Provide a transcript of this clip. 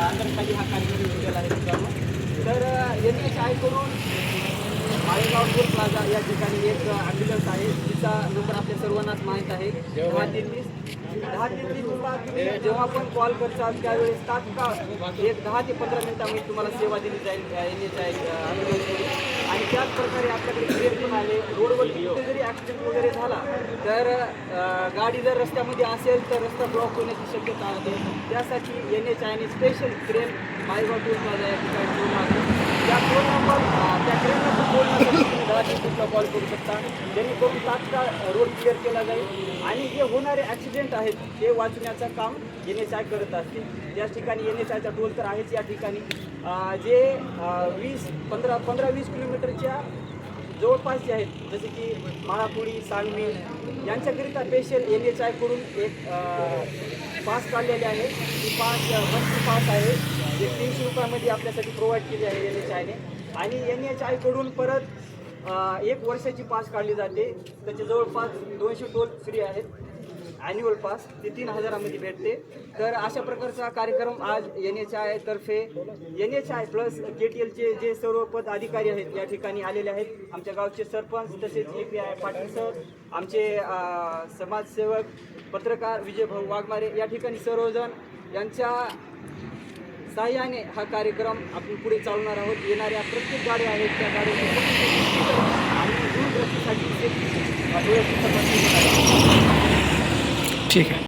अंतर्खाली हा कार्यक्रम घेतलेला आहे मित्रांनो. तर NHI कडून माळेगाव टोल प्लाझा या ठिकाणी एक ॲम्ब्युलन्स आहे, तिचा नंबर आपल्या सर्वांनाच माहीत आहे 1033ला तुम्ही जेव्हा पण कॉल करता त्यावेळेस तात्काळ एक 10 ते 15 मिनिटांमध्ये तुम्हाला सेवा दिली जाईल NHI ॲम्ब्युलन्सकडून. आणि त्याच प्रकारे आपल्याकडे क्रेन पण आले. रोडवरती कुठे जरी ॲक्सिडेंट वगैरे झाला तर गाडी जर रस्त्यामध्ये असेल तर रस्ता ब्लॉक होण्याची शक्यता आहे. त्यासाठी NHIने special crane Malegaon toll plaza या ठिकाणी ठेवला आहे. त्या फोन नंबर त्या क्रेनला बोलण्यासाठी तुम्ही 1033ला कॉल करू शकता, जेणेकरून तात्काळ रोड क्लिअर केला जाईल आणि जे होणारे ॲक्सिडेंट आहेत ते वाचवण्याचं काम NHI करत असतील. त्याच ठिकाणी NHIचा टोल तर आहेच या ठिकाणी. जे 15-20 किलोमीटरच्या जवळपास जे आहेत, जसे की माळापुडी, सांगवी यांच्याकरिता स्पेशल NHI कडून एक पास काढलेले आहे. ती पास मंथली पास आहे, जे 300 रुपयामध्ये आपल्यासाठी प्रोव्हाइड केली आहे NHIने. आणि NHI कडून परत 1 वर्षाची पास काढली जाते. त्याचे जवळपास 200 टोल फ्री आहेत. ॲन्युअल पास ते 3000मध्ये भेटते. तर अशा प्रकारचा कार्यक्रम आज NHI तर्फे NHI प्लस KTLचे जे सर्व पदाधिकारी आहेत या ठिकाणी आलेले आहेत. आमच्या गावचे सरपंच, तसेच API पाटील सर, आमचे समाजसेवक, पत्रकार विजयभाऊ वाघमारे या ठिकाणी सर्वजण यांच्या साहाय्याने हा कार्यक्रम आपण पुढे चालवणार आहोत. येणाऱ्या प्रत्येक गाड्या आहेत त्या गाड्यांची आणि दूरदर्शनसाठी ठीक आहे.